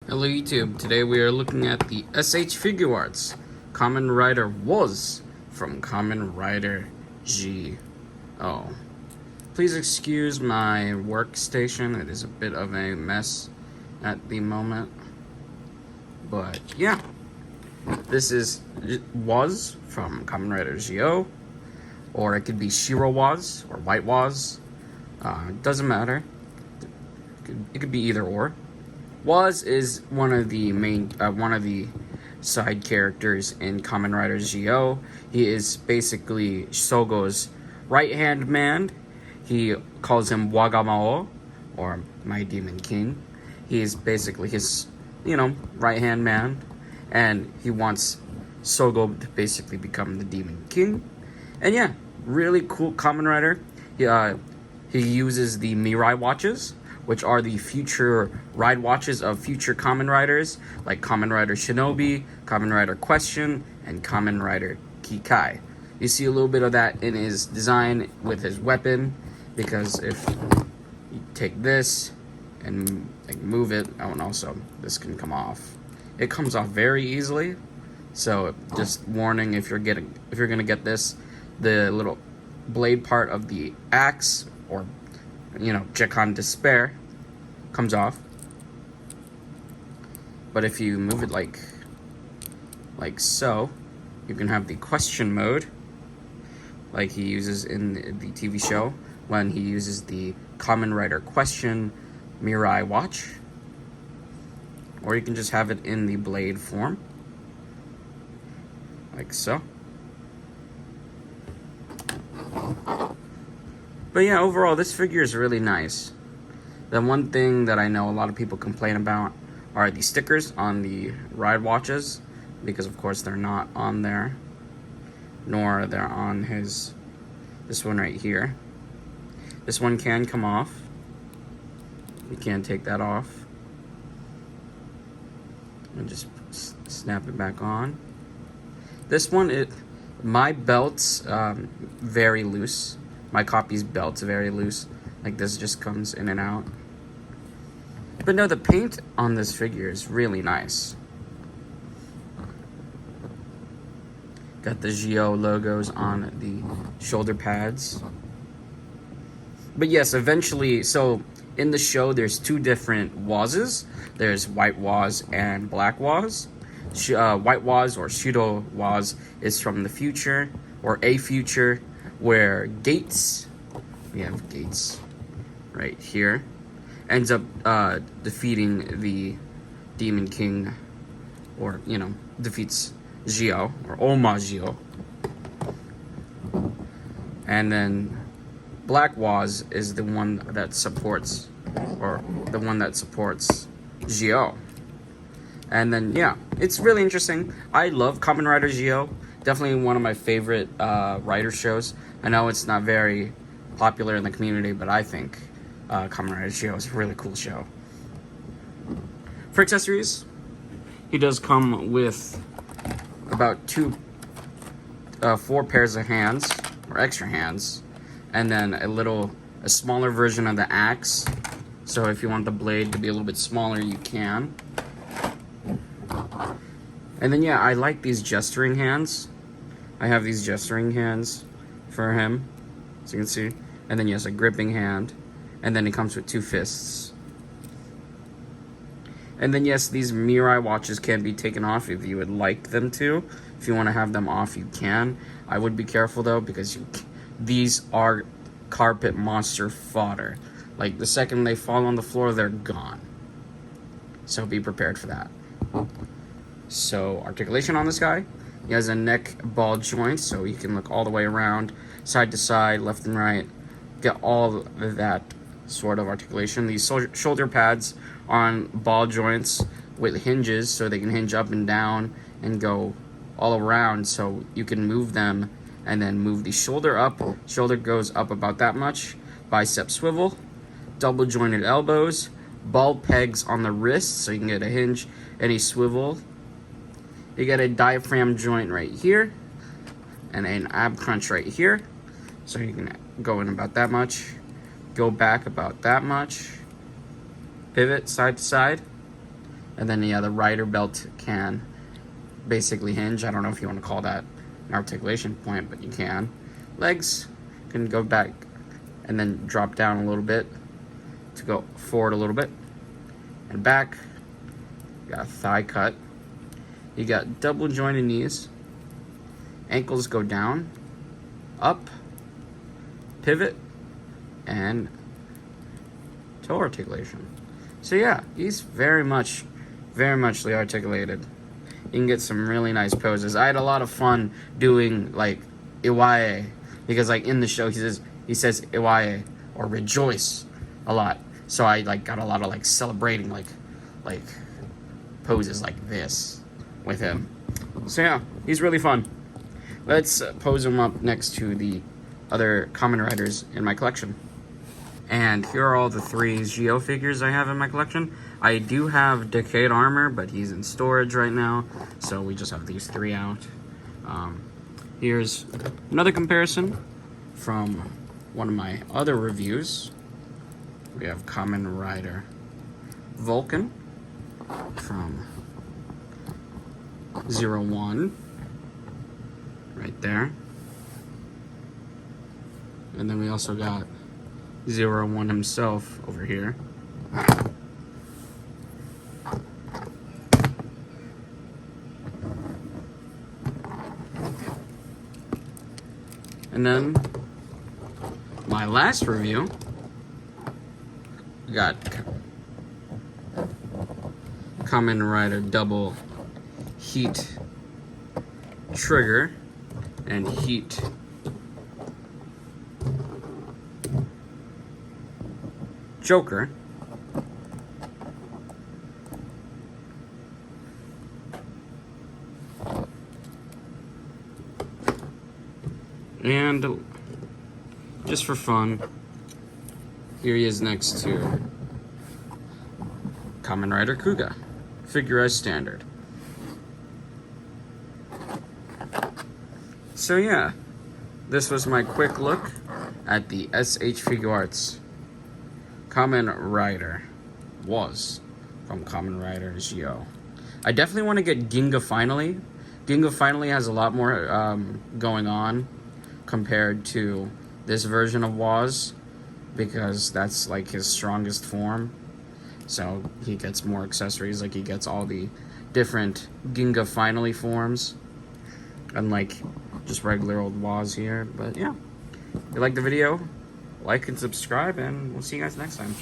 Hello YouTube, today we are looking at the SH Figuarts Kamen Rider was from Kamen Rider G.O. Please excuse my workstation, it is a bit of a mess at the moment. But yeah, this was from Kamen Rider G.O. Or it could be Shiro was or White was. Doesn't matter. It could be either or. Was is one of the side characters in Kamen Rider G.O. He is basically Sogo's right-hand man. He calls him Wagamao, or My Demon King. He is basically his, right-hand man, and he wants Sogo to basically become the Demon King. And yeah, really cool Kamen Rider. He uses the Mirai watches, which are the future ride watches of future Kamen Riders, like Kamen Rider Shinobi, Kamen Rider Question, and Kamen Rider Kikai. You see a little bit of that in his design with his weapon, because if you take this and move it, oh, and also this can come off. It comes off very easily, so just warning if you're gonna get this, the little blade part of the axe, or Jekan Despair, comes off. But if you move it like so, you can have the question mode, like he uses in the TV show when he uses the Kamen Rider Question Mirai watch. Or you can just have it in the blade form, like so. But yeah, overall, this figure is really nice. The one thing that I know a lot of people complain about are the stickers on the ride watches, because of course they're not on there, nor they're on this one right here. This one can come off. You can take that off and just snap it back on. This one, my belt's very loose. My copy's belt's very loose. Like, this just comes in and out. But no, the paint on this figure is really nice. Got the Gio logos on the shoulder pads. But yes, eventually, so in the show, there's two different Wazes. There's White Waz and Black Waz. White Waz, or Shido Waz, is from the future, or a future, where we have Gates right here, ends up defeating the Demon King, or defeats Gio, or Oma Gio. And then Black Waz is the one that supports, Gio. And then yeah, it's really interesting. I love Kamen Rider Gio. Definitely one of my favorite rider shows. I know it's not very popular in the community, but I think Kamen Rider Gio is a really cool show. For accessories, he does come with about 4 pairs of hands, or extra hands, and then a smaller version of the axe. So if you want the blade to be a little bit smaller, you can. And then yeah, I like these gesturing hands. I have these gesturing hands for him, as you can see. And then yes, a gripping hand. And then it comes with 2 fists. And then yes, these Mirai watches can be taken off if you would like them to. If you want to have them off, you can. I would be careful though, because these are carpet monster fodder. Like, the second they fall on the floor, they're gone. So be prepared for that. So, articulation on this guy. He has a neck ball joint, so he can look all the way around, side to side, left and right. Get all of that sort of articulation. These shoulder pads are on ball joints with hinges, so they can hinge up and down and go all around, so you can move them and then move the shoulder up. Shoulder goes up about that much. Bicep swivel. Double jointed elbows. Ball pegs on the wrist, so you can get a hinge and a swivel. You get a diaphragm joint right here, and an ab crunch right here. So you can go in about that much, go back about that much, pivot side to side, And then, yeah, the rider belt can basically hinge. I don't know if you want to call that an articulation point, but you can. Legs can go back and then drop down a little bit to go forward a little bit. And back, you got a thigh cut. You got double jointed knees. Ankles go down, up, pivot, and toe articulation. So yeah, he's very muchly articulated. You can get some really nice poses. I had a lot of fun doing like iwae, because like in the show he says iwae or rejoice a lot. So I like got a lot of like celebrating like poses like this with him. So yeah, he's really fun. Let's pose him up next to the other Kamen Riders in my collection. And here are all the 3 Geo figures I have in my collection. I do have Decade Armor, but he's in storage right now, so we just have these 3 out. Here's another comparison from one of my other reviews. We have Kamen Rider Vulcan from 01. Right there. And then we also got 01 himself over here. And then my last review, we got Kamen Rider Double Heat Trigger and Heat Joker. And just for fun, here he is next to Kamen Rider Kuga, Figuarts standard. So yeah, this was my quick look at the SH Figuarts Kamen Rider was from Kamen Rider Geo. I definitely want to get Ginga Finally. Ginga Finally has a lot more going on compared to this version of Woz, because that's like his strongest form. So he gets more accessories, like he gets all the different Ginga Finally forms, unlike just regular old Woz here. But yeah, if you like the video, like and subscribe, and we'll see you guys next time.